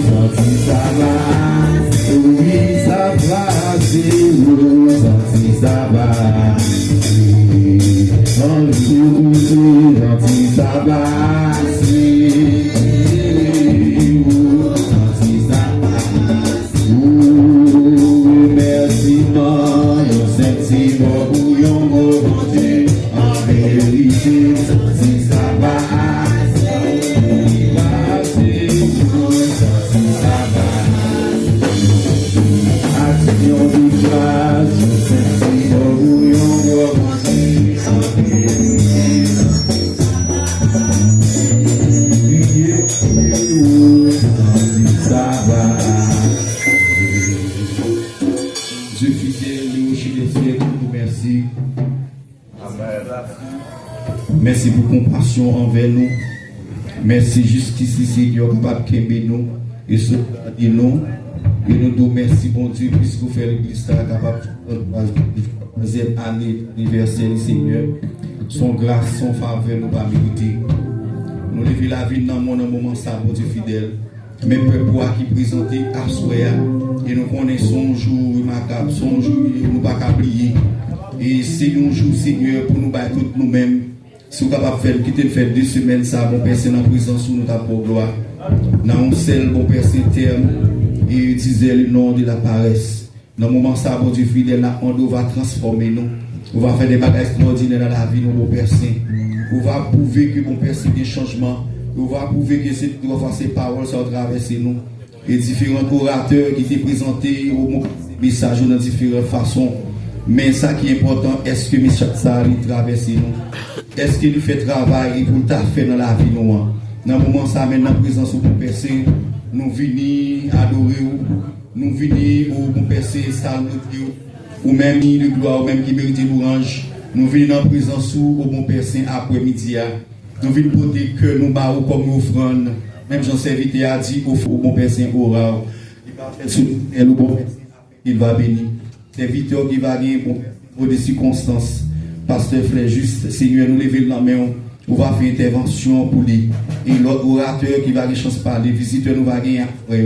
Sorti ça va, oui ça va, c'est vous. Merci pour compassion envers nous. Merci jusqu'ici, Seigneur, capable de nous et se garder nous. Et nous disons merci, bon Dieu, puisque vous faites l'église capable de la deuxième année universelle, Seigneur. Son grâce, son faveur, nous pas mériter. Nous levons la vie dans mon moment, ça, bon Dieu fidèle. Mais peuple qui présenté à soi, et nous connaissons son jour macabre, son jour, nous ne pas oublier. Et c'est un jour, Seigneur, pour nous battre tous nous-mêmes. Si vous êtes capable de faire, quitter faire 2 semaines, ça, bon Père, c'est dans la présence où nous avons pour gloire. Dans un seul, bon Père, c'est terme, et disait le nom de la paresse. Dans le moment, ça, bon Dieu fidèle, on va transformer nous. On va faire des bagages extraordinaires dans la vie, nous, bon Père Saint. On va prouver que, bon Père, c'est des changements. On va prouver que ces paroles sont traversées nous. Et différents orateurs qui étaient présentés au message dans différentes façons. Mais ça qui est important, est-ce que ça a traversé nous? Est-ce qu'il fait travail pour le faire dans la vie nous? Dans le moment ça, maintenant, présence au bon Père Saint, nous venons adorer, nous venons au bon Père Saint, saluer, ou même de gloire, ou même qui mérite l'orange. Nous venons en présence au bon Père Saint après-midi. Nous venons porter que nous barrons comme offrande. Même Jean Serviteur a dit au bon Père Saint oral. Il va faire sur le bon Père Saint, il va bénir. Serviteur qui va gagner pour des circonstances. Pasteur Frère Juste, Seigneur, nous levons la main. On va faire intervention pour lui. Et l'autre orateur qui va avoir chance de parler, visiteur nous va gagner après.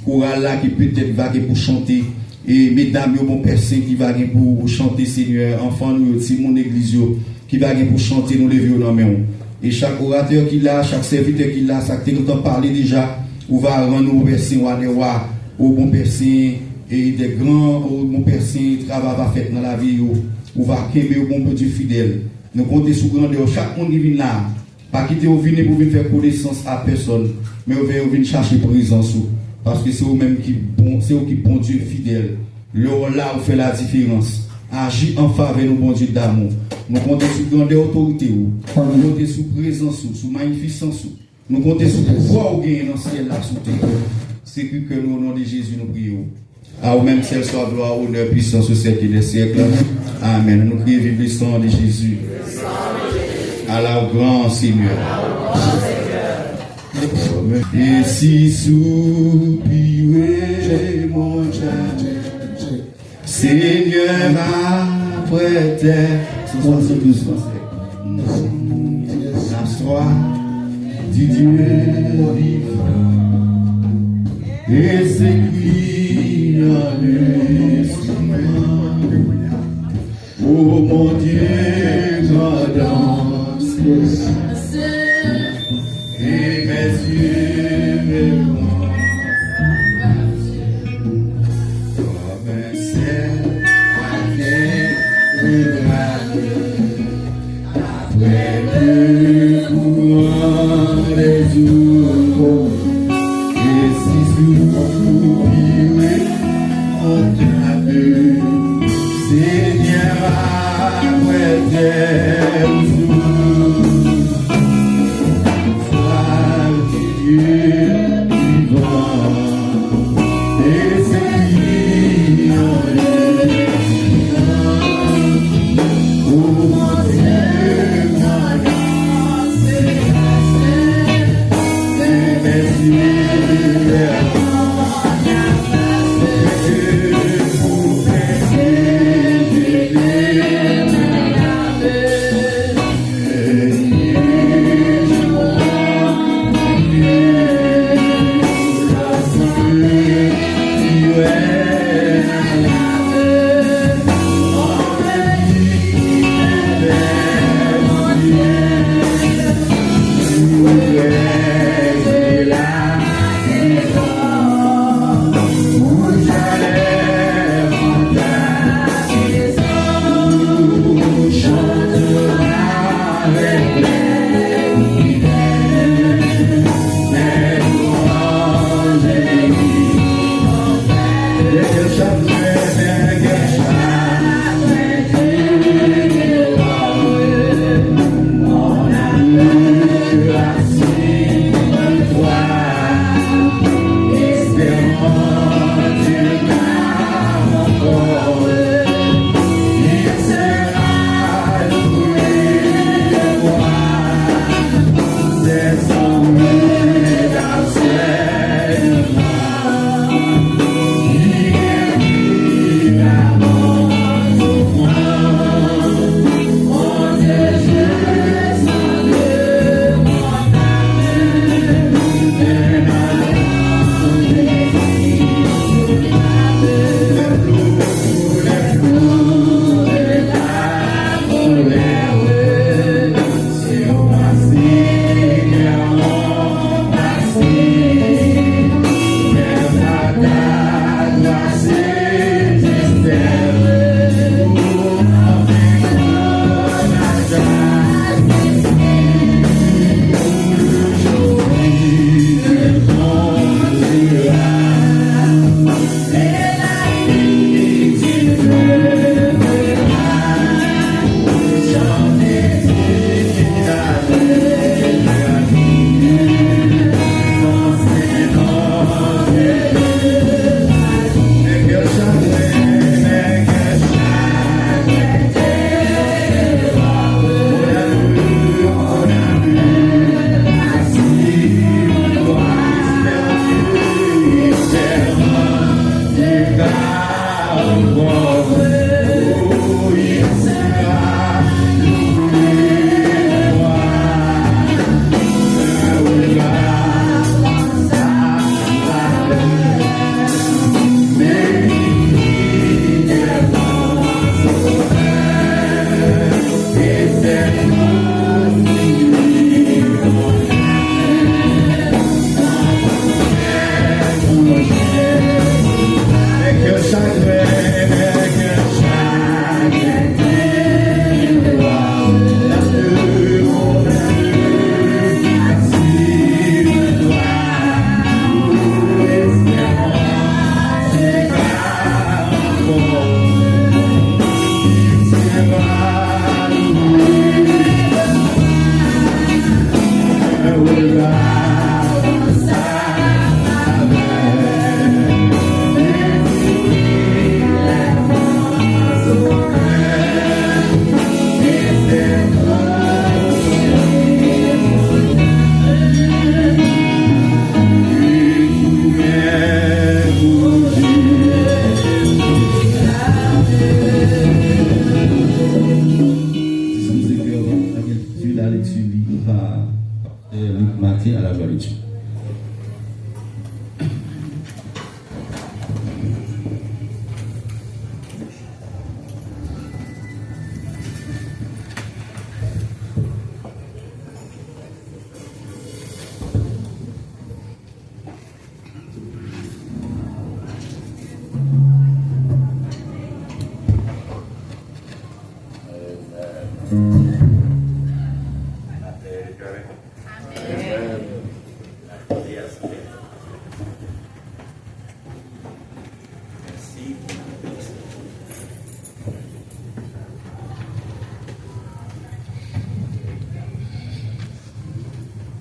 Choral là qui peut-être va gagner pour chanter. Et mesdames, bon Père Saint qui va gagner pour chanter, Seigneur. Enfants, nous, c'est mon église qui va gagner pour chanter, nous levons la main. Et chaque orateur qui l'a, chaque serviteur qui l'a, ça que nous avons parlé déjà, on va rendre au Père Saint, au bon Père Saint, et des grands, au bon Père Saint, travail va faire dans la vie, on va quémer au bon Dieu fidèle. Nous comptons sur grandeur, chaque monde qui vient là, pas quitter au venir pour venir faire connaissance à personne, mais on vient chercher présence, parce que c'est eux-mêmes qui bon, c'est eux qui bon Dieu fidèle. Là, on fait la différence. Agir en faveur de nos bon Dieu d'amour. Nous comptons sur grandeur autorité, nous comptons sur présence, sur magnificence, nous comptons sur pouvoir gagner dans le ciel là sous terre. C'est que nous, au nom de Jésus, nous prions. À vous-même, celle soit gloire, honneur, puissance au siècle des siècles. Amen. Nous prions vive le sang de Jésus. À la grand Seigneur. Et si soupirez mon cœur, Seigneur, après terre, la soie du Dieu vivant, et s'écrit en l'instrument, oh mon Dieu, grandance, et mes yeux me voient, comme un ciel après le courant des jours, et si soupirez mon cœur, Seigneur, après terre, Dieu vivant, et c'est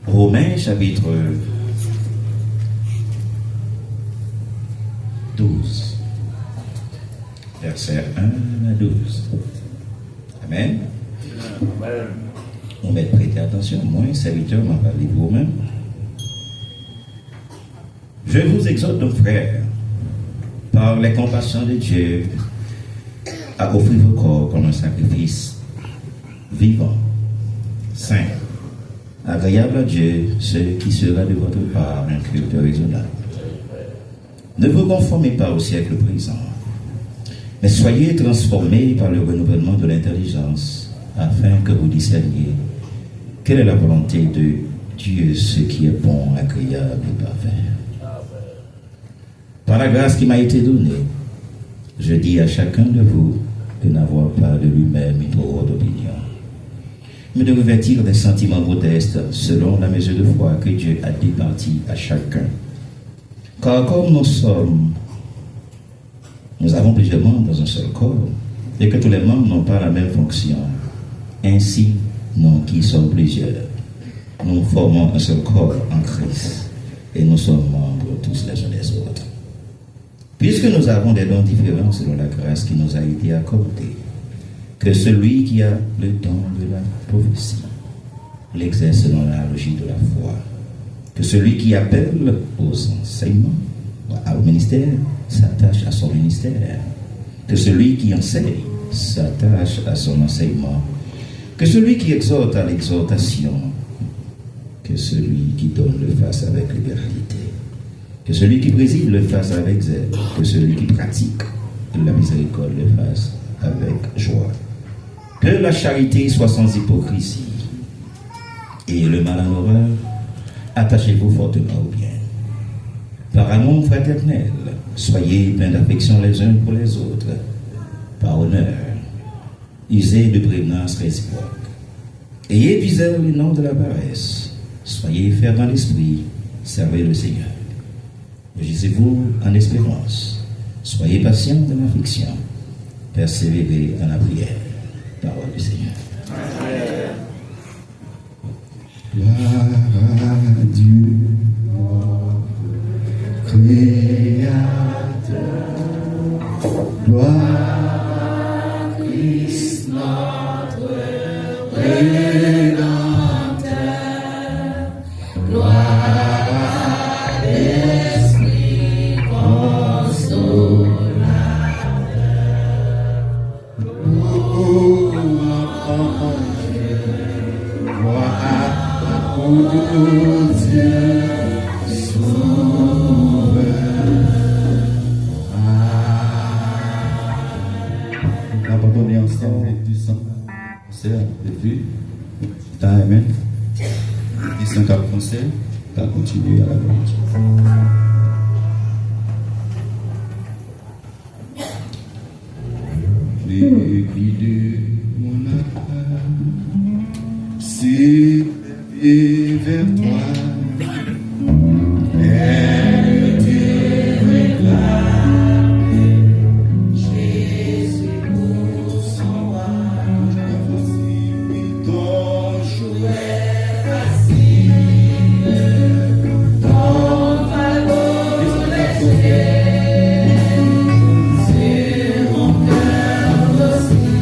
Romains chapitre 12, versets 1 à 12. Amen. On va prêter attention, moi, serviteur, m'en parlez vous-même. Je vous exhorte donc, frères, par les compassions de Dieu, à offrir vos corps comme un sacrifice vivant, saint, agréable à Dieu, ce qui sera de votre part un culte raisonnable. Ne vous conformez pas au siècle présent, mais soyez transformés par le renouvellement de l'intelligence, afin que vous discerniez quelle est la volonté de Dieu, ce qui est bon, agréable et parfait. Par la grâce qui m'a été donnée, je dis à chacun de vous de n'avoir pas de lui-même une trop haute opinion, mais de revêtir des sentiments modestes selon la mesure de foi que Dieu a départie à chacun. Car comme nous avons plusieurs membres dans un seul corps, et que tous les membres n'ont pas la même fonction, ainsi, nous qui sommes plusieurs, nous formons un seul corps en Christ, et nous sommes membres tous les uns des autres. Puisque nous avons des dons différents selon la grâce qui nous a été accordée, que celui qui a le don de la prophétie l'exerce selon l'analogie de la foi, que celui qui appelle aux enseignements, au ministère, s'attache à son ministère, que celui qui enseigne s'attache à son enseignement, que celui qui exhorte à l'exhortation, que celui qui donne le fasse avec liberté, que celui qui préside le fasse avec zèle, que celui qui pratique la miséricorde le fasse avec joie. Que la charité soit sans hypocrisie, et le mal en horreur, attachez-vous fortement au bien. Par amour fraternel, soyez pleins d'affection les uns pour les autres. Par honneur, usez de prévenance réciproque. Ayez viseur le nom de la paresse. Soyez fervents d'esprit, servez le Seigneur. Réjouissez-vous en espérance. Soyez patients dans l'affliction. Persévérez en la prière. Parole du Seigneur. Gloire à Dieu, Créateur. Gloire à Christ, notre Rédempteur. Gloire à l'Esprit Consolateur. Dieu sauveur. Abandonner ensemble du sang, c'est de vue. Amen. Du sang qu'a français, qu'a continué à la gloire. L'écrit de mon âme, c'est et vers toi, elle te réclame, Jésus pour son roi, ton jouet facile, ton fardeau léger, sur mon cœur aussi.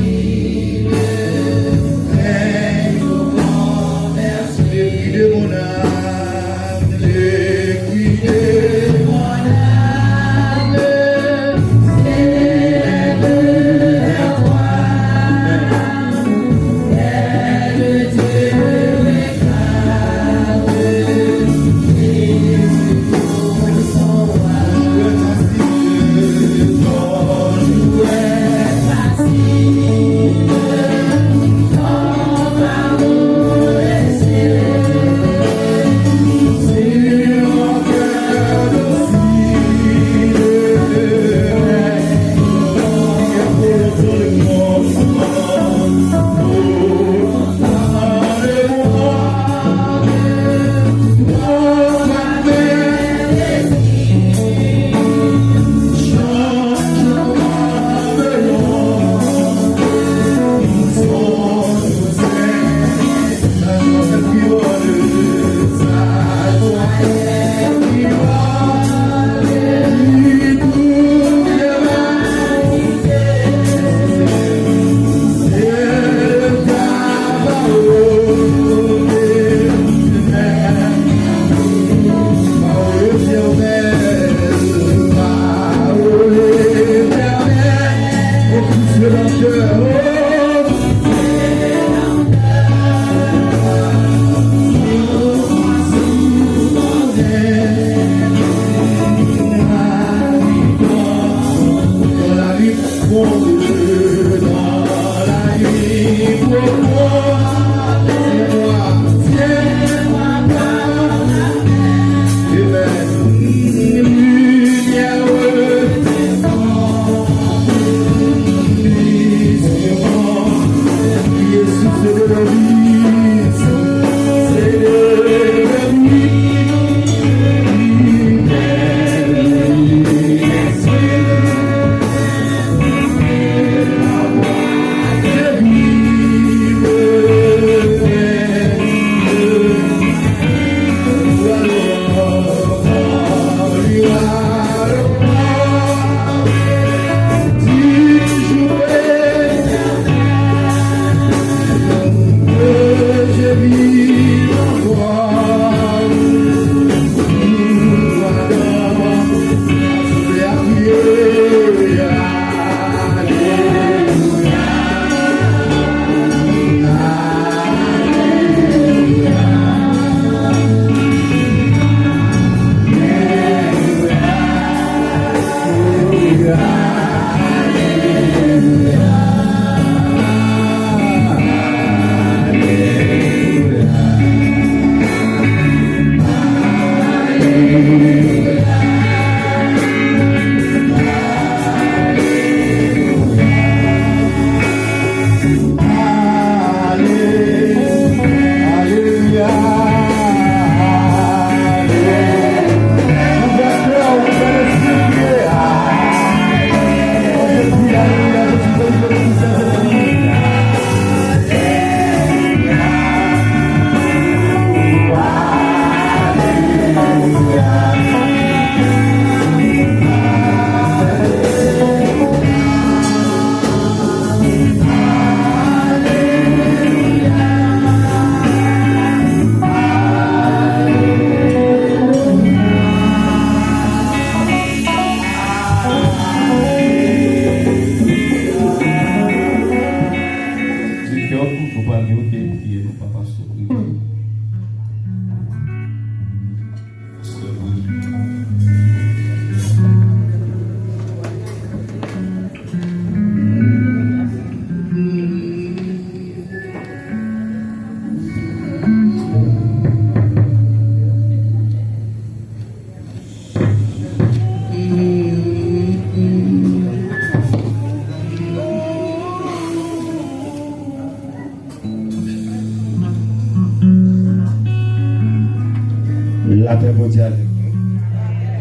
La paix pour Dieu avec nous.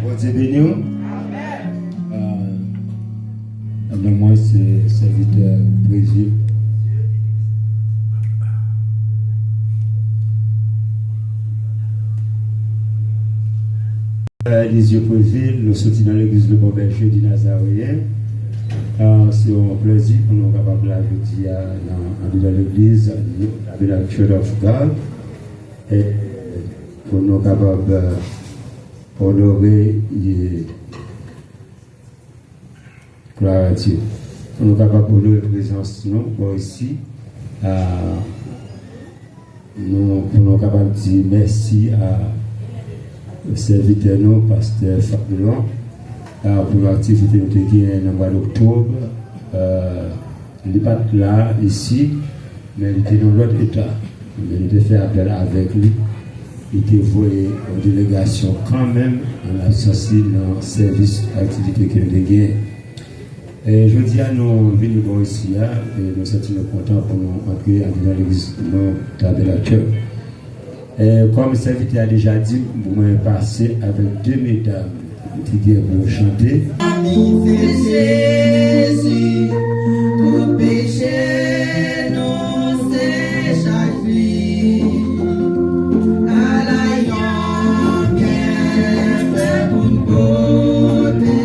Bon Dieu béni. Moi, c'est serviteur Brésil. Les yeux Brésil, nous sommes dans l'église de Beauberger du Nazaréen. C'est un plaisir pour nous capables de dire dans l'église, la Church of God, et pour nous capables d'honorer gloire à Dieu. Pour nous capables d'honorer la présence nous ici. Nous pour nous capables de dire merci à serviteur nous, pasteur Fabulon, pour l'activité que nous avons dans le mois d'octobre. Il n'est pas là, ici, mais il était dans l'autre état. Il était fait appel avec lui. Il était voué aux délégations quand même, en l'absence dans le service d'activité que nous avons. Et je dis à nous venons ici, et nous sommes contents pour nous entrer dans l'église de la Church. Comme le serviteur a déjà dit, vous m'avez passé avec deux mesdames qui vont chanter. Jésus, tout péché nous s'échappe. À la yon, bien fait pour nous côté.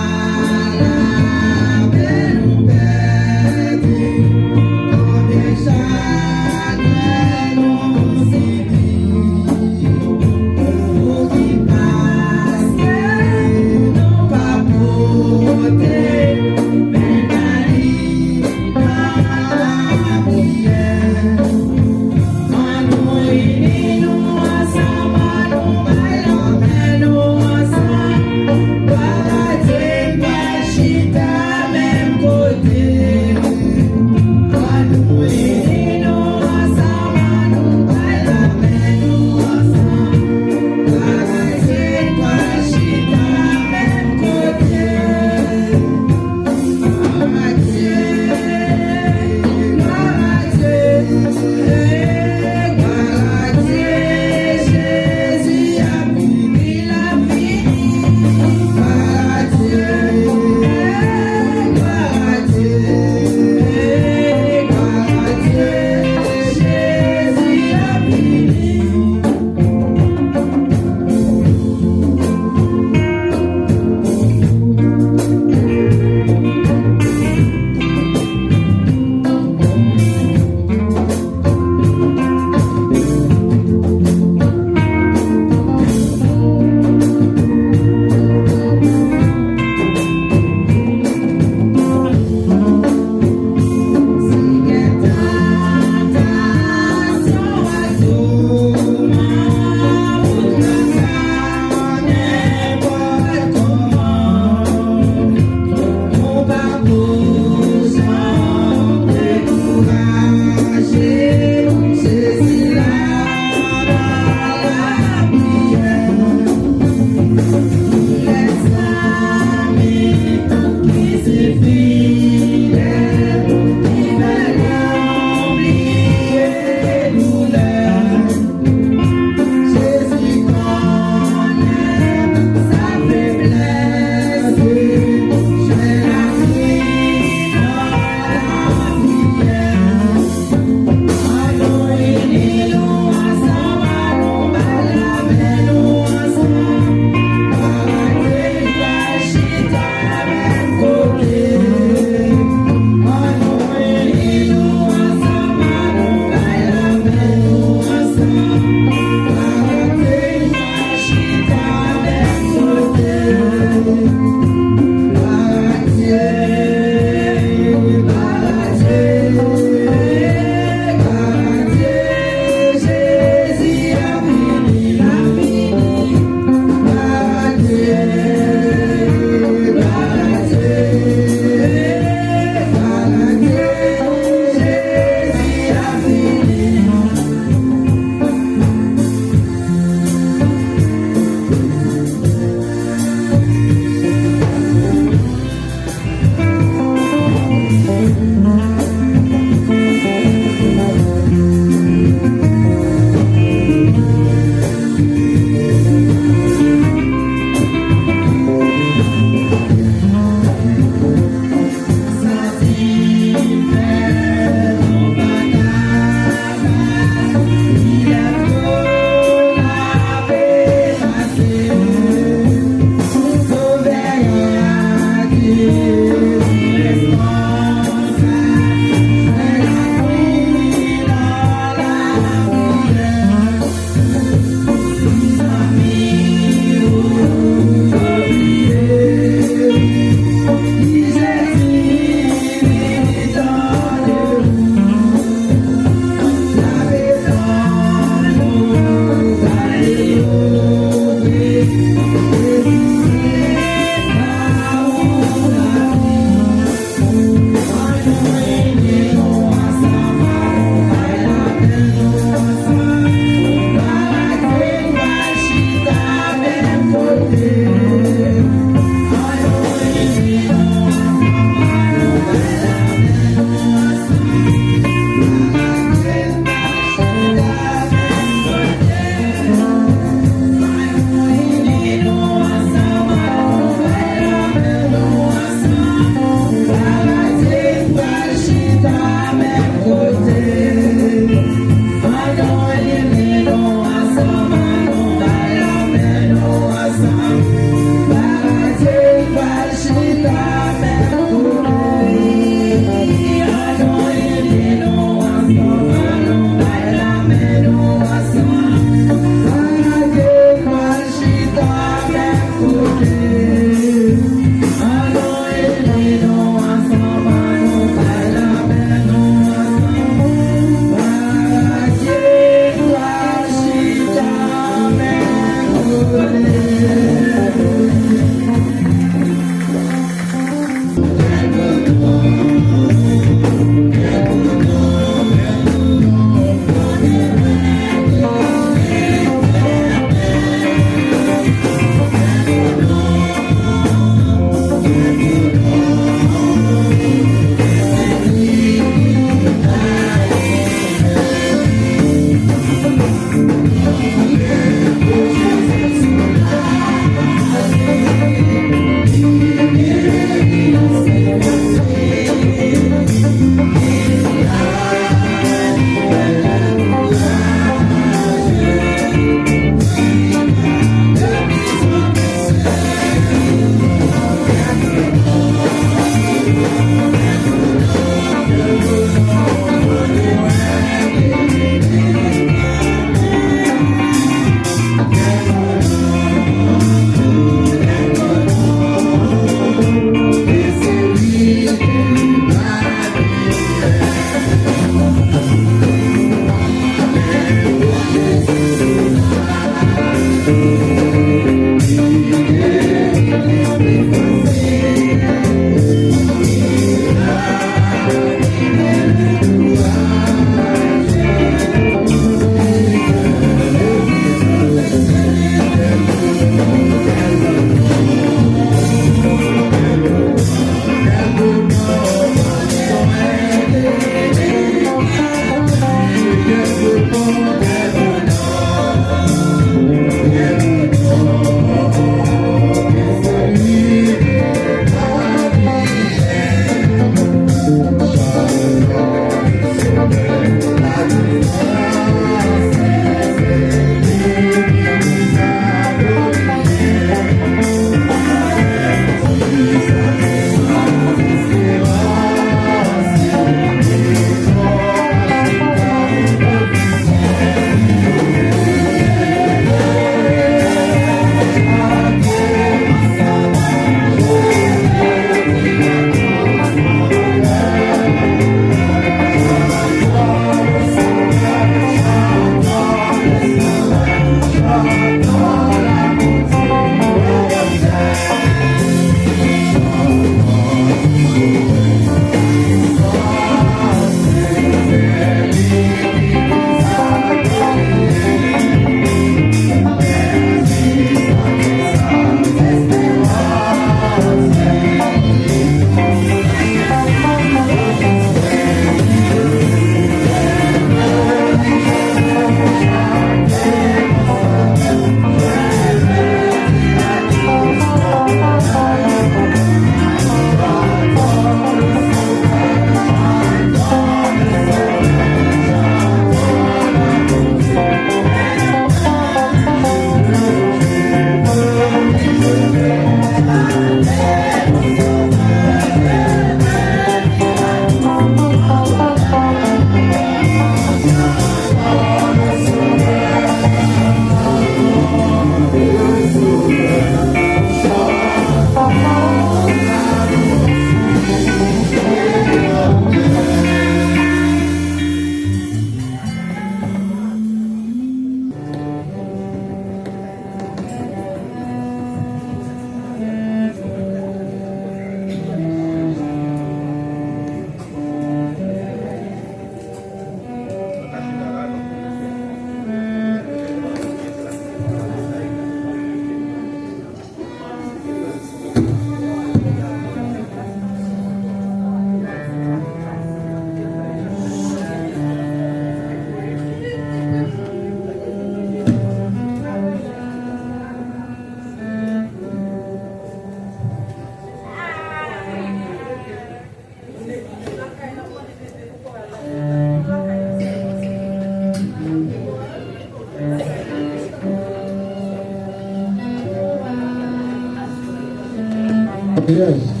Yes.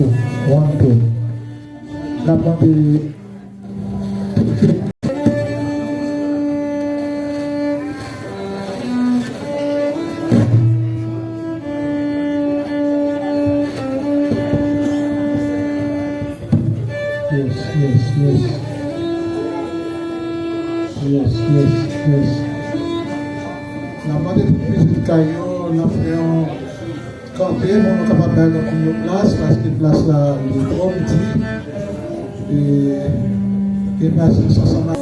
2, 1, 2. La demandé. Yes. La demandé de plus de caillou, la fait un campé, on est capable d'aller dans une place, parce que place là, il est trop petit. Et merci, ça s'en va.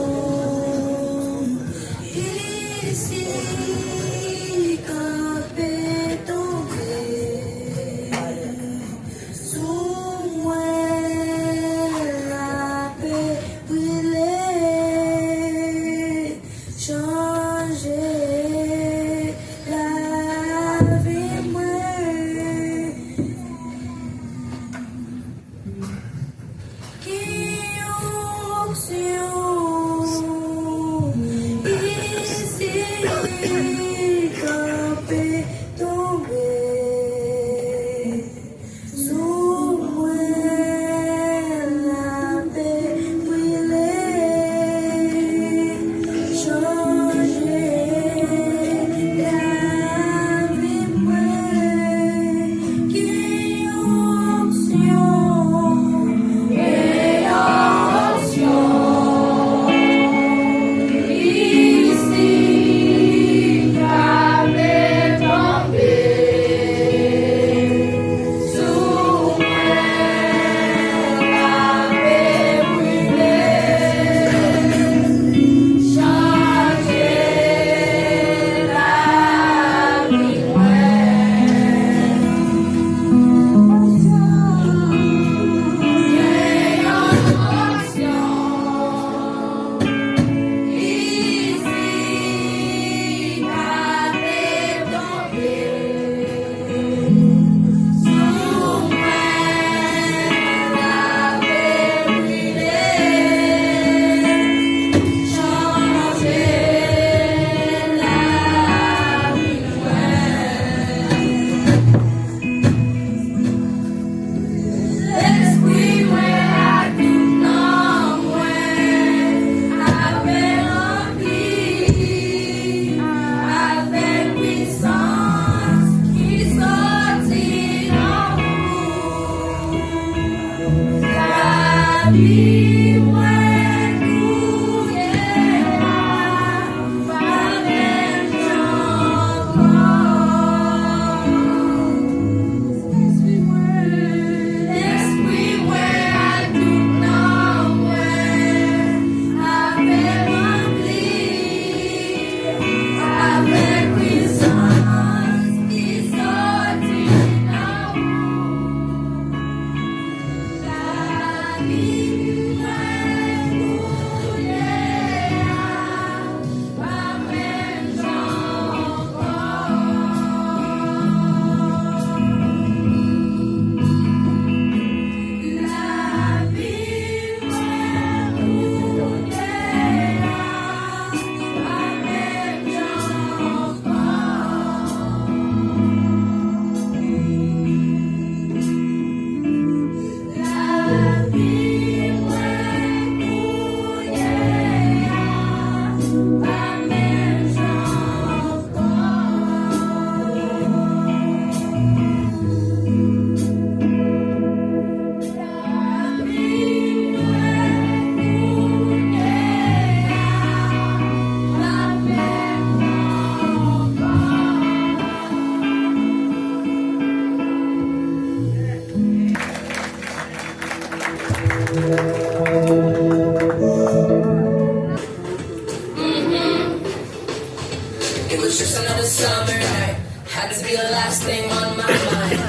It was just another summer night. Had to be the last thing on my mind.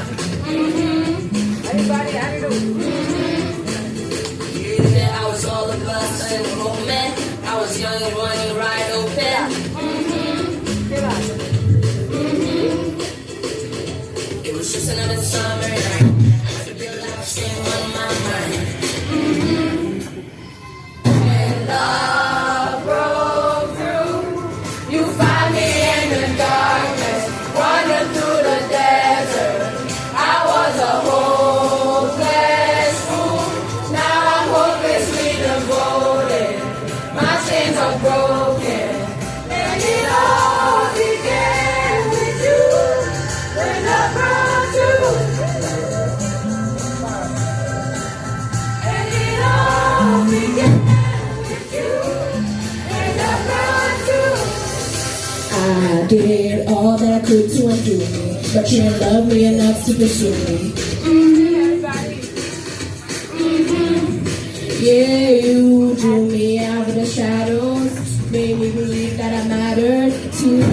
Everybody, how do you do? Yeah, I was all of us in the moment. I was young and running right open. It was just another summer night. Had to be the last thing on my mind. When love broke through, you find me in the darkness, running through the desert. I was a hopeless did all that I could to undo me, but you didn't love me enough to pursue me. Yeah, you drew me out of the shadows, made me believe that I mattered to you.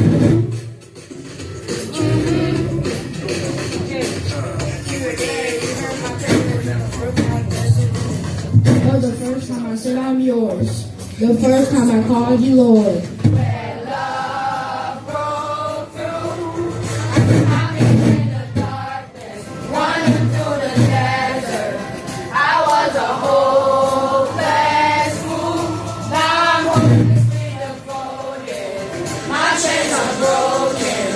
Oh, the first time I said I'm yours, the first time I called you Lord. When love broke through, I came in the darkness, running through the desert. I was a hopeless fool. Now I'm hopelessly devoted. My chains are broken.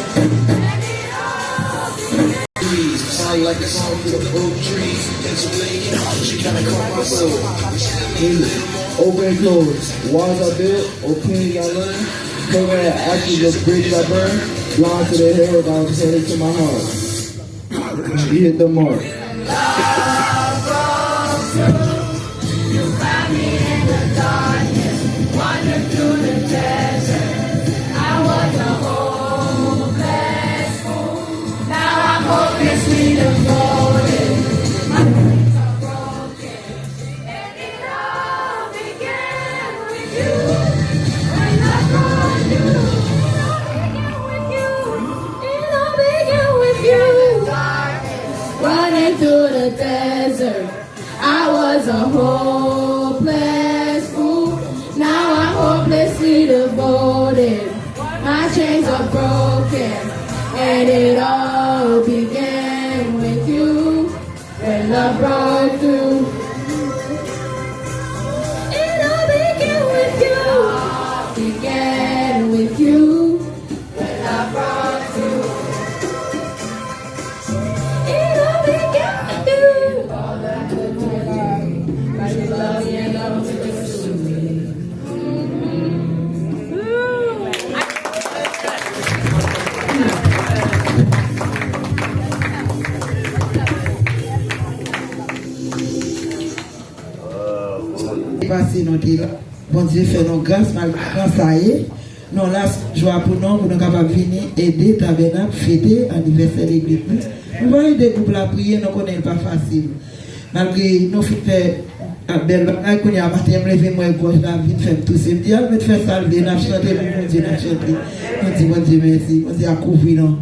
And it all began. Sound like a song to the oak trees. Pennsylvania, she kinda caught my soul. Open closed, walls are built, opinions I learn, cover actions of bridges I burn, blind to the hill, I was headed to my heart. You hit the mark. Love broke through. You found me in the darkness, wandered through the desert. I was a hopeless fool. Now I'm hopelessly devoted. My dreams are broken, and it all began with you. When I brought you, it all began with you. Running through the desert, I was a hopeless fool. Now I'm hopelessly devoted. My chains are broken, and it all began with you. When love broke through, it all began with you. Began with you. When love broke through. It all began with you. All that could do, but you love me enough to pursue me. Passé nous dit bon Dieu fait nos grâces malgré ça y est nous là joie pour nous capables venir aider tabernacle fêter anniversaire de l'église nous va aider pour la prière nous connaît pas facile malgré nous fait belle bagaille qu'on y a matin me lever moi gauche là vite faire tout c'est dire mais faire ça le n'a chanter pour Dieu n'a chanter on dit bon Dieu merci on dit à couvrir non.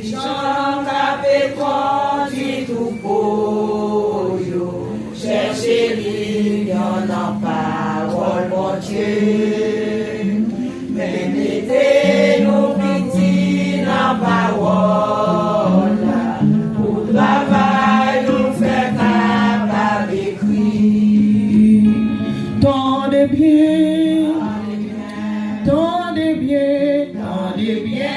Jean capé conduit tout pollo, cherchez l'union en parole, mon Dieu. Mais mettez-nous petits en parole, pour travail nous faire capable d'écrire. Tant de bien, tant de bien, tant de bien.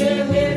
Dieu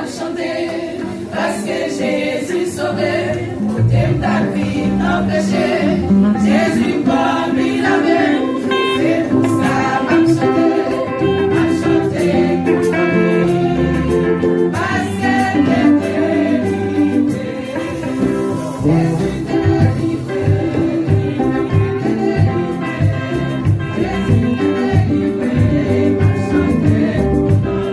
m'a chanté, parce que Jésus sauvé, t'aimes ta vie empêché, Jésus m'a mis la main, c'est pour ça m'a chanté pour ta vie, parce que t'aimes délivré, Jésus délivré, Jésus délivré, m'a chanté pour ta vie.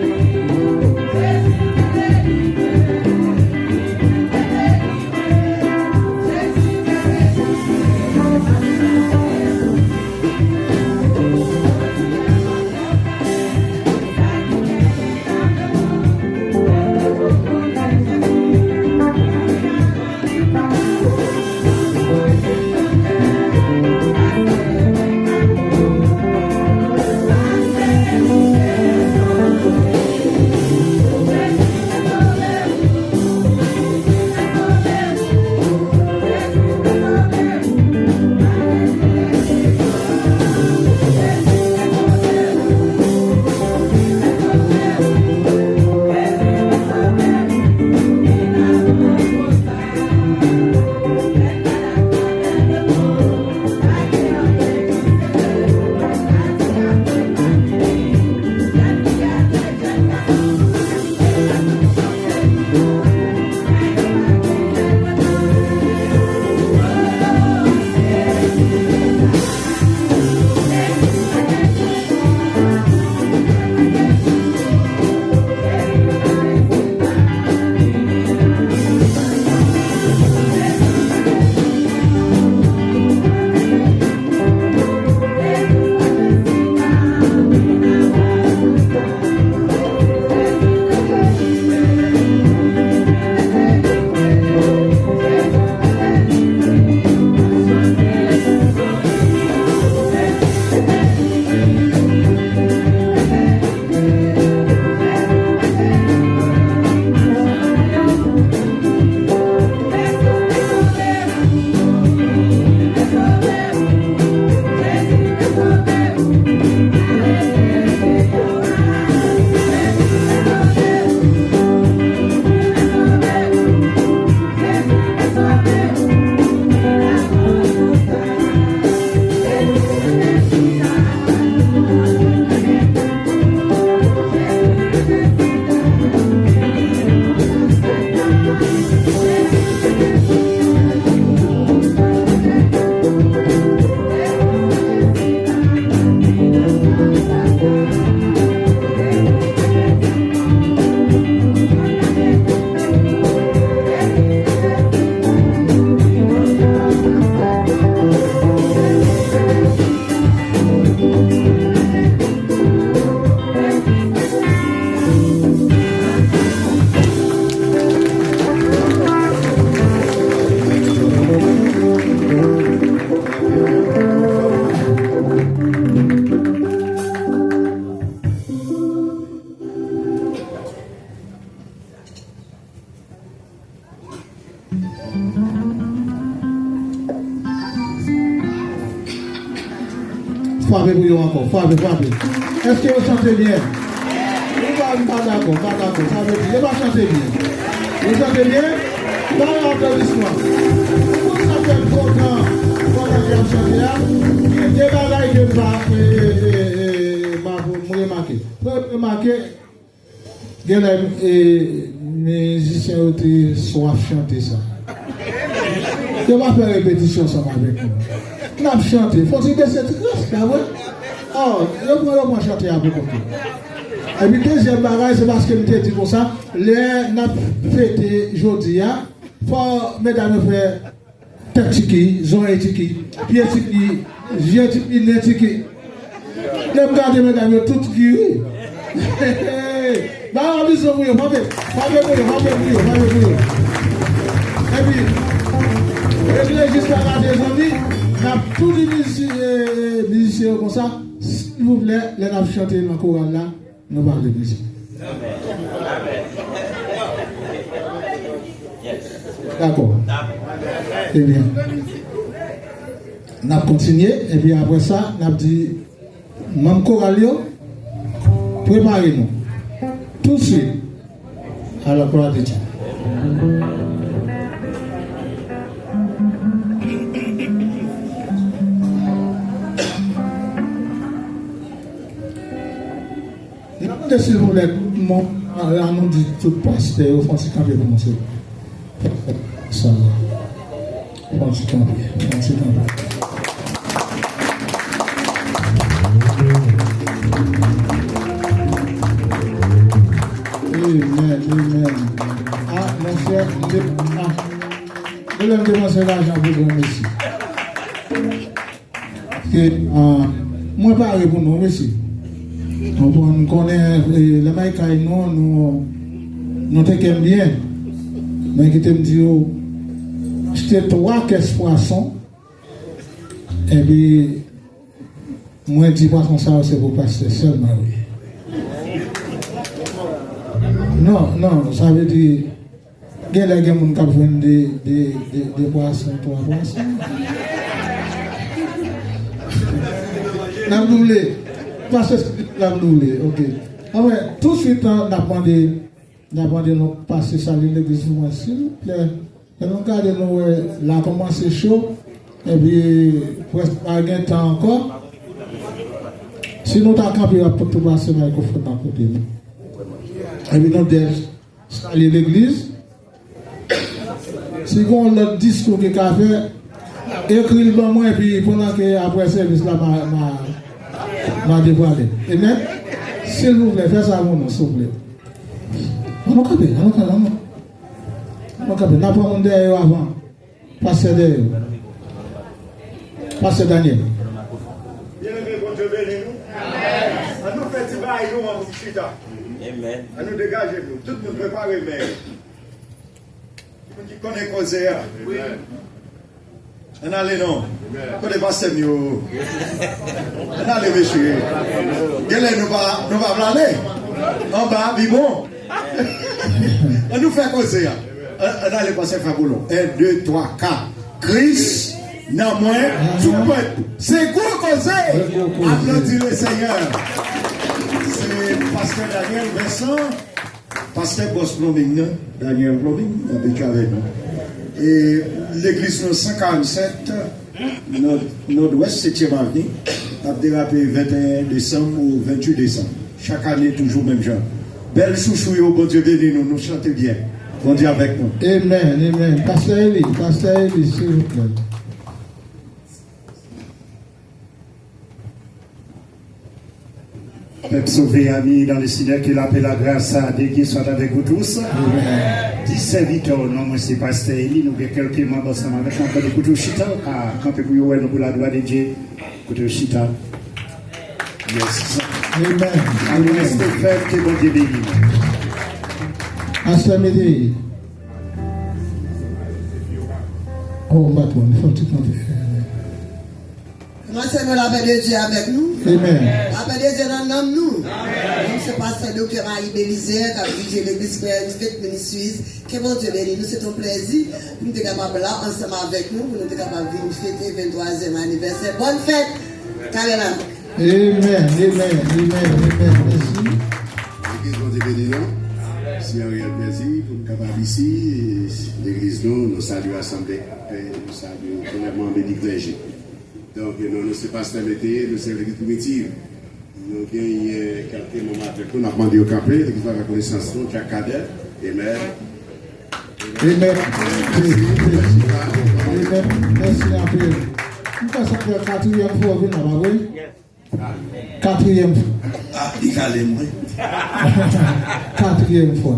Frappez pour vous encore, frappez. Est-ce que vous chantez bien? Vous ne pas d'accord, ça veut dire, vous ne chantez bien. Vous chantez bien? Dans l'applaudissement. Vous chantez content, pendant que vous chantez là, il y a des bagailles que vous remarquez. Vous remarquez, il y a des musiciens qui ont soif chanter ça. Je ne vais pas faire répétition ensemble avec nous. On a chanté, il faut dire que c'est triste, là, ouais. Oh, je vais chanter un peu comme ça. Et puis, deuxième bagage, c'est parce que je me dit comme ça, les n'a fêté aujourd'hui, il faut, mesdames et frères, tête tiki, zon tiki, pied tiki, yeux tiki, nez tiki. Les regarder, mesdames, tout qui. Bah, on dit ça, vous, et puis, jusqu'à la désolée, on a tous les musiciens comme ça. S'il vous plaît, les gens chanter dans le chorale là, nous parlons de musique. D'accord. Eh bien, on a continué, et puis après ça, on a dit, même chorale, préparez-nous. Tout de suite, À la gloire de Dieu. S'il vous plaît, mon nom dit tout pasteur, au fond, c'est quand même commencé. Ça va. Bon, c'est quand même. Amen. Ah, mon frère, je vais me demander l'argent pour vous remercier. Moi, pas répondre, non, merci. On connaît les Maïkaï, nous t'aimons bien. Mais qui te dit, j'étais 3 caisses poissons. Et puis, moi, 10 poissons, ça, c'est pour passer seulement, oui. Non, ça veut dire, il y a des gens qui ont des poissons, 3 poissons. N'a doublé. Parce que n'a doublé, ok. Alors, tout de suite, on a demandé de passer ça à l'église, s'il vous plaît. Et donc, regardez-nous, là, comment c'est chaud. Et puis, presque pas de temps encore. Si nous t'as campé, pour tout passer, il faut faire un côté. Et puis, nous devons saluer l'église. Si on a le discours qu'il a fait, écrit le moi, et puis pendant que après le service, là, m'a dévoilé. Amen. S'il vous plaît, faites ça pour nous, s'il vous plaît. On va caper, on va caper. N'a pas mon derrière avant. Pasteur derrière. Pasteur Daniel. Bien-aimé, bon Dieu bénis nous. À nous faire du bail, nous, en Chita. Amen. À nous dégager, nous. Tout nous préparer, mais. Qui connaît causer. On a les noms. On ne pas se mieux. On a les messieurs. Nous va planer. En bas, vivons. On nous fait causer. On a les passer faire boulot. 1, 2, 3, 4. Christ, non moins, tout peuple. C'est quoi causer? Applaudissez le Seigneur. C'est Pasteur Daniel Vincent. Pasteur Boss Plumbing, Daniel Plumbing, avec nous. Et l'église 147, nord-ouest, 7e avenue, a dérapé 21 décembre ou 28 décembre. Chaque année, toujours même genre. Belle chouchou, bon Dieu béni nous, nous chantons bien. Bon Dieu avec nous. Amen. Pasteur Eli, s'il vous plaît. Peuple sauvé, amis, dans le Seigneur, qu'il appelle la grâce à Dieu qui soit avec vous tous. Dis serviteur, non, moi c'est Pasteur Eli, nous avons quelques membres ensemble avec un peu de couteau chita, à camper pour nous pour la gloire de Dieu, couteau chita. Yes. Amen. Frère, que bon Dieu béni. Pasteur Médé. Oh, ma bonne, il faut tout le monde. Comment c'est la paix de Dieu avec nous? Amen. La paix de Dieu dans le nom nous. Donc c'est pasteur docteur Marie Bélizer qui a dirigé l'église Fête Suisse. Que bon Dieu béni nous, c'est un plaisir. Nous sommes capables là, ensemble avec nous, pour nous sommes capables de venir fêter le 23e anniversaire. Bonne fête, Karela. Amen. Merci. Bon Dieu béni nous. C'est un réel plaisir pour nous capables ici. L'église nous saluons l'Assemblée, nous saluons premièrement béni clergé. Donc, nous ne sommes pas Mété, nous sommes l'église primitive. Nous avons quelques moments avec nous, nous avons demandé au campé, l'église de la reconnaissance, qui a cadet, Amen. Merci un peu. Nous passons pour la 4e fois, vous n'avez pas vu? 4e fois. Ah, il a les moins. 4e fois.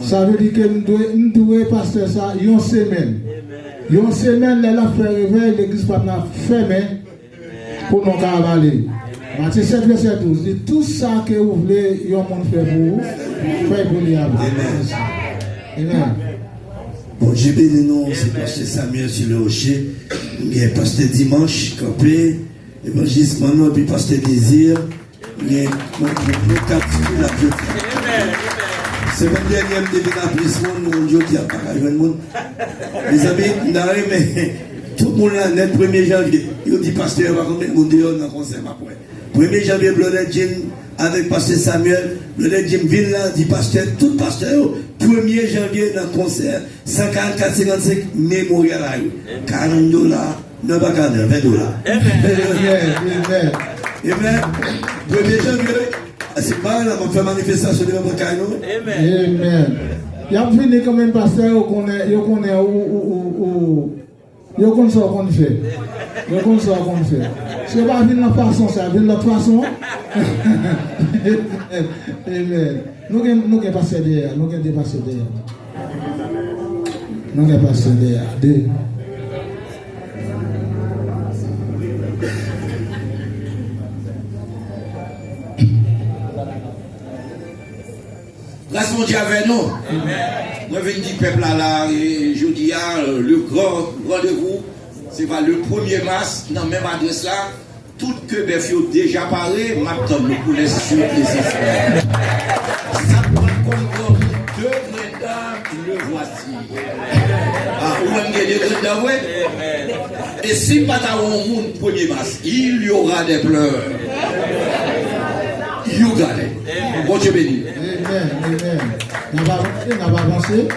Ça veut dire que nous devons passer ça une semaine. Une semaine, elle a fait réveil, l'église pas fermée pour nous cavaler. Matthieu 7, verset 12. Dit tout ça que vous voulez, il y a un monde fait pour vous, faites pour lui. Amen. Bon, j'ai béni nous, c'est pasteur Samuel sur le rocher. Il y a pasteur Dimanche, campé, évangéliste Manon, puis pasteur Désir. Il y a le cap sur la vie. C'est même dernier de l'établissement, mon Dieu, qui a pas le monde. Les amis, mais tout le monde là, net 1er janvier, il dit pasteur, va combien de monde dans le concert après. 1er janvier, Blonnet Jean avec pasteur Samuel. Le lundi, je là, dit pasteur, tout pasteur, 1er janvier dans le concert, 144,55 mémorial à eux. $40, non pas 40, $20. Amen. 1er janvier, c'est pas là, on fait manifestation de notre canon. Amen. Il y a fini quand même pasteur, il y a qu'on ça qu'on fait. Il y a qu'on ça qu'on fait. C'est pas venir de la façon, ça vient de l'autre façon. Amen. Nous avons passé derrière, nous avons dépassé derrière. Nous avons passé derrière. Grâce mon Dieu avec nous. Moi, je viens dire peuple là, et je dis, le grand rendez-vous, c'est le 1er mars, dans la même adresse là. Tout que Québec déjà parlé, m'attend nous pour les surprises. Ça prend comme deux gredins, le voici. Ah, ou même des gredins, oui. Et si pas d'avoir un monde 1er mars, il y aura des pleurs. Il y aura des. Bon Dieu béni. Amen. On va avancer.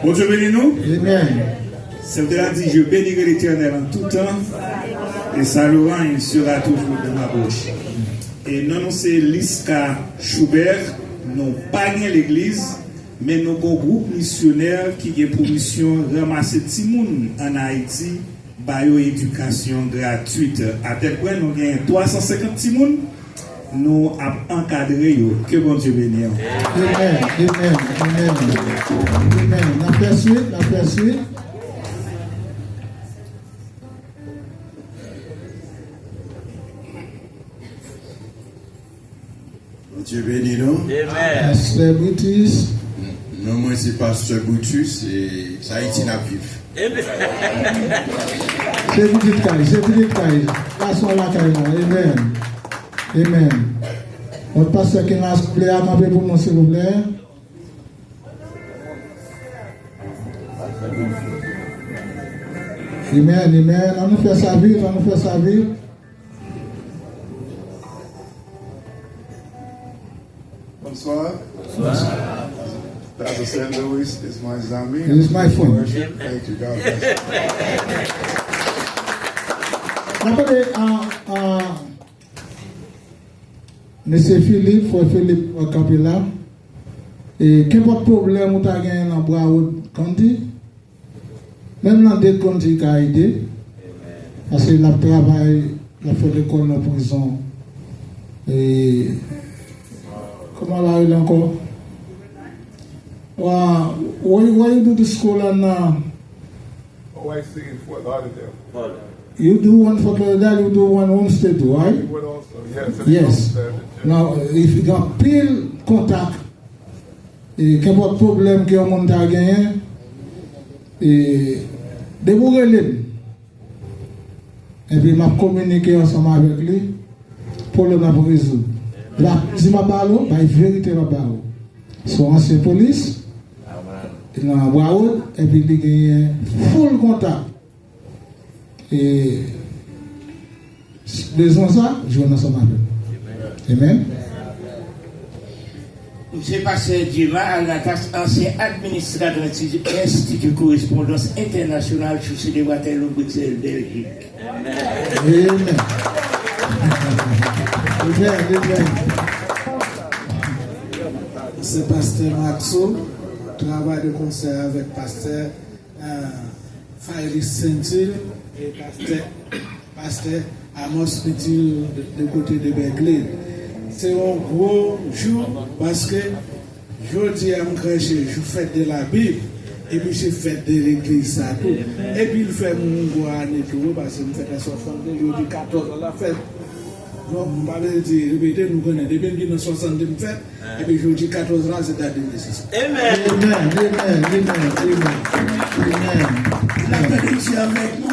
Bon Dieu bénis nous. Amen. C'est de la dit, je bénirai l'Éternel en tout temps, et sa louange sera toujours de ma bouche. Et non, c'est Liska Schubert, non pas l'église, mais nous avons un groupe missionnaire qui a pour mission de ramasser Timoun en Haïti, bio-éducation gratuite. À tel point, nous avons 350 Timoun. Nous avons encadré, que bon Dieu bénisse. Amen. La poursuite. Dieu bénit nous. Amen. Pasteur Brutus. Non, moi c'est Pasteur Brutus et ça Haïti n'a vif. C'est petite caille. Passons la caille. Amen. Votre pasteur qui n'a pas à m'appeler pour nous, s'il vous plaît. Amen. On nous fait sa vie. Bonsoir. Pastor St. Louis is my Zami. He is my friend. Thank you, God bless. Monsieur Philippe, frère Philippe Capella, et qu'importe problème où tu as gagné dans Broward County, même dans des counties qui a aidé, parce qu'il a travaillé, il a fait l'école en prison. Et comment là il encore? Why you do the school and OIC in Fort Lauderdale. you do one for Lauderdale, you do one Homestead, right? Yes. Now, if you got pile contact, et qu'importe problème que le monde a gagné, et débourrez-le. Et puis, m'a communiqué ensemble avec lui pour le résoudre. Là, si ma parole, la vérité ma parole. Son ancien police, il a un Broward, et puis il a full contact. Et besoin de ça, je vais ensemble avec lui. Amen. J'ai passé Dima à la taxe ancien administrateur de l'Institut Correspondance Internationale sur les Waterloo, Bruxelles, Belgique. Amen. C'est Pasteur Maxo, travail de concert avec Pasteur Fairy Sentil et Pasteur Amos Petit de côté de Berkeley. C'est un gros jour parce que je dis à mon crèche, je fais de la Bible et puis je fais de l'église ça tout. Et puis il fait mon gros année tout parce que je fais la sortie de je dis 14 ans la fête. Donc, on va dire, répétez, nous connaissons depuis 1960 fête et puis je dis 14 ans, c'est date de naissance. Amen. La bénédiction avec nous.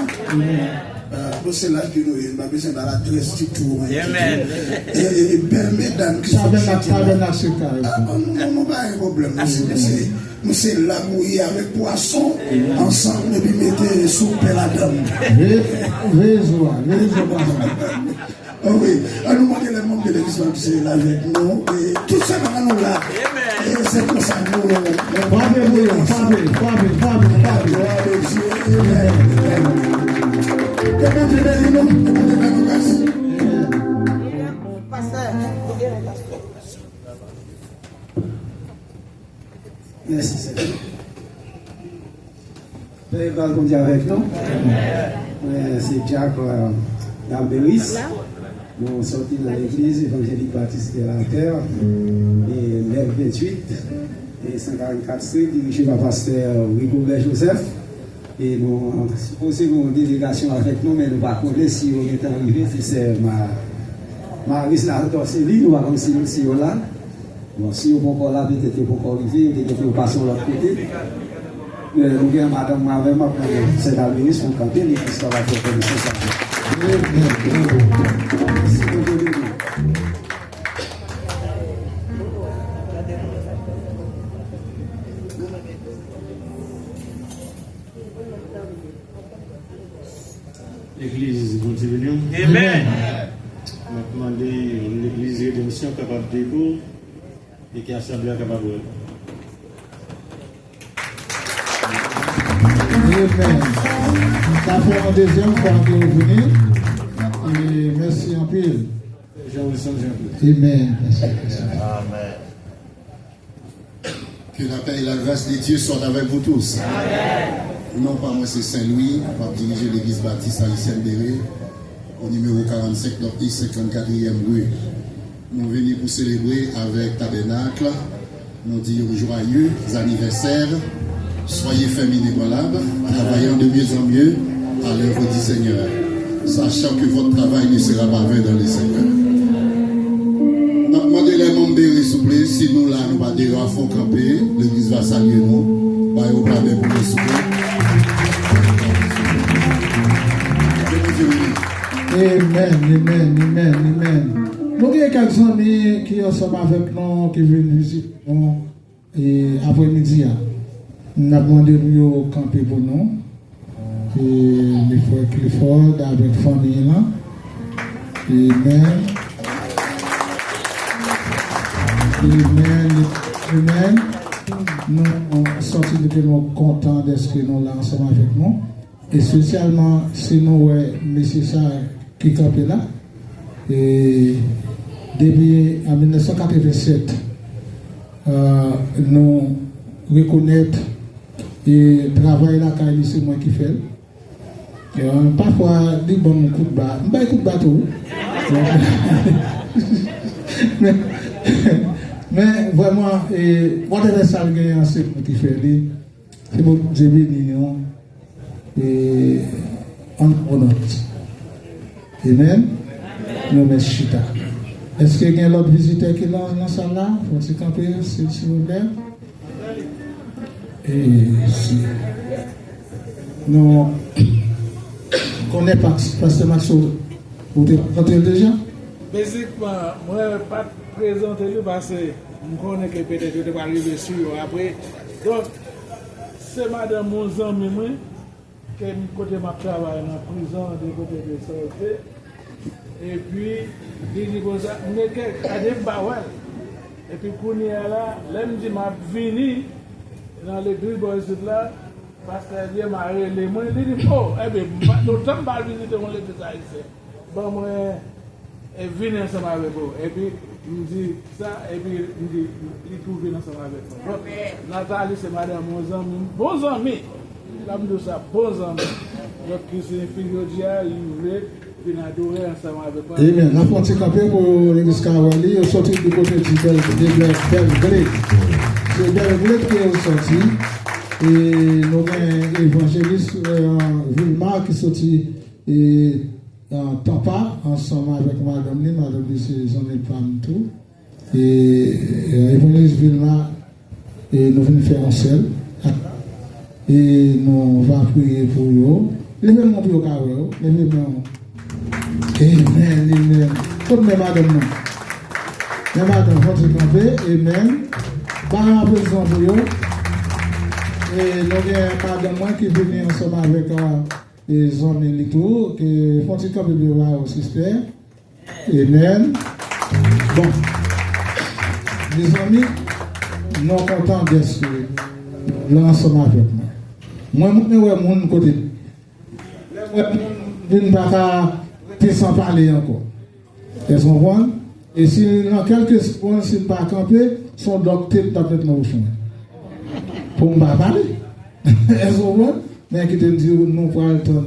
Pour cela que nous avons besoin de la triste tour. Amen. Et belle mesdames qui sont non, pas un problème. Nous sommes là mourir avec poisson ensemble et puis mettez soupe la dame. Oh oui, à nous demander les membres de l'église baptisée là avec nous. Et tout ça, nous là. Et c'est pour ça que nous. Merci Seigneur. Père, va conduire avec nous. C'est Jacques Lambéris. Nous sommes sortis de l'église évangélique baptiste de la terre. Et l'ère 28 et 144 street, dirigé par pasteur Rigobert Joseph. Et nous posons une délégation avec nous, mais nous ne pouvons pas si on est arrivé. C'est Maris Nartorcelli, nous avons si on là. Bon, si on peut encore là, peut-être qu'on peut arriver, peut-être qu'on passe de l'autre côté. Nous avons madame Marvin, c'est la ministre, on campe, et ça va faire comme ça. L'église continue. Amen. On a demandé l'église de mission capable de découvrir et qui a assemblée capable de. Amen. Ça fait un deuxième fois que vous venez. Et merci en pile. Amen. Amen. Que la paix et la grâce de Dieu soient avec vous tous. Amen. Non, pas moi, c'est Saint-Louis, pour diriger l'église baptiste haïtienne Béré, au numéro 45, donc 54e rue. Nous venons pour célébrer avec Tabernacle. Nous disons joyeux anniversaire. Soyez fermes inébranlables, travaillant de mieux en mieux à l'œuvre du Seigneur, sachant que votre travail ne sera pas vain dans le Seigneur. Nous demandons les membres Béré, s'il vous plaît, si nous là, nous pas dire à fond camper, l'église va saluer nous. Bah, au palais pour nous souper. Amen. Nous avons quelques amis qui sont ensemble avec nous, qui viennent visiter nous après-midi. Nous avons demandé de camper pour nous. Et les frères Clifford avec la famille là. Amen. Nous sommes tellement contents d'être là ensemble avec nous. Et spécialement, si nous avons nécessaire qui campait là. Et depuis en 1987, nous reconnaître et travailler là quand c'est moi qui fais. Parfois, dit bon coup de bas, pas coup de bateau. Mais vraiment, whatever ça gagne, c'est moi qui fais. C'est bon, j'ai béni et en honneur. Amen. Nous merci. Est-ce qu'il y a l'autre visiteur qui est dans la salle là? Faut-il camper, s'il vous plaît? Et si nous connaissons pas Pasteur Maxo, vous êtes rentré déjà? Basiquement, moi, je ne vais pas présenter parce que je connais que peut-être je ne vais pas arriver sur après. Donc, c'est madame mon ami, qui est côté ma travail dans la prison, de côté de sortie. Et puis, il dit comme ça, je suis à des barres. Et puis, pour nous là, l'homme dit, m'a venu dans l'église de là, parce que m'a relé. Moi, il dit, oh, eh bien, nous sommes pas visiter mon l'église haïtienne. Bon, moi, je viens ensemble avec vous. Et puis, il me dit ça, et puis, il dit, il trouve ensemble avec moi. Donc, Nathalie, c'est madame, mon ami, bons amis. Là, je dis ça, bons amis. Donc, c'est une fille de Dieu, il voulait. Amen. La fonte campée pour l'église Caroline, est sorti du côté de Belgrade. C'est Belgrade qui est sorti. Et nous avons évangéliste Vilma qui est sorti en Tampa, ensemble avec madame Lee. Madame Lee, c'est son femme tout. Et évangéliste Vilma, et nous venons faire un seul. Et nous allons prier pour eux. Levez-moi pour eux, levez-moi. Amen. Comme mes madame, mes madame, votre campé, amen. Par la présence pour eux. Et nous avons madame moi qui vient ensemble avec les hommes et tout, qui font un campé de la sister. Amen. Bon. Mes amis, nous sommes contents d'être là ensemble avec moi. Moi, je suis mon côté. Je ne vais pas sans parler encore. Est-ce qu'on voit? Et si dans quelques secondes, si je ne pas camper, son docteur doit être dans le chemin. Pour ne pas parler. Est-ce qu'on voit? Mais qui te dit, nous pas le temps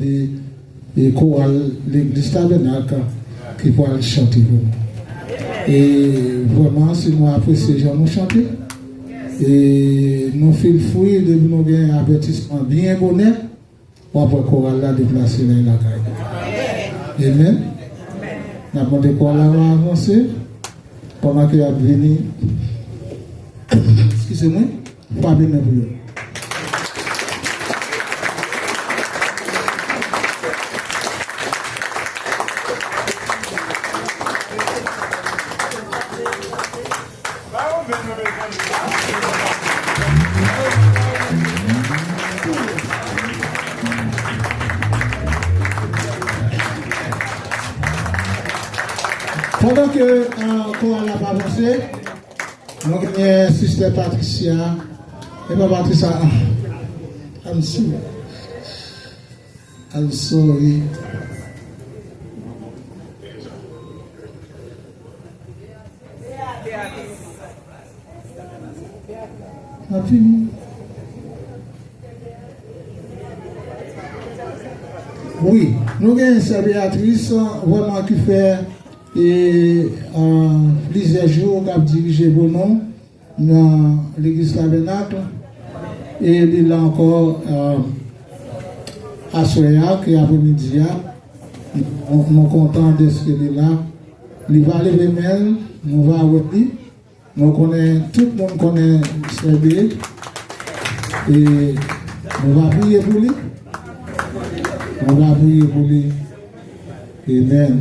de chorale, l'église tabernacle, qui pourra chanter pour nous. Et vraiment, si nous apprécions les gens nous chanter, et nous faisons le fruit de nous gagner un avertissement bien bonnet, on va chorale là déplacer dans la caille. Amen. Nous avons des chorales à avancer pendant qu'il y a venu. Excusez-moi, pas bien pour eux. Pendant que qu'on n'a pas avancé, nous avons Sister Patricia. Et pas Patricia, I'm sorry. Oui, nous avons une sœur Béatrice vraiment qui fait plusieurs jours qui a dirigé Bonon dans l'église tabernacle et il a encore à Soya qui est après-midi. Nous sommes contents de ce qu'il est là. Il va aller même, nous va avec lui. Nous connaissons, tout le monde connaît Sébé. Et on va prier pour lui. On va prier pour lui. Amen.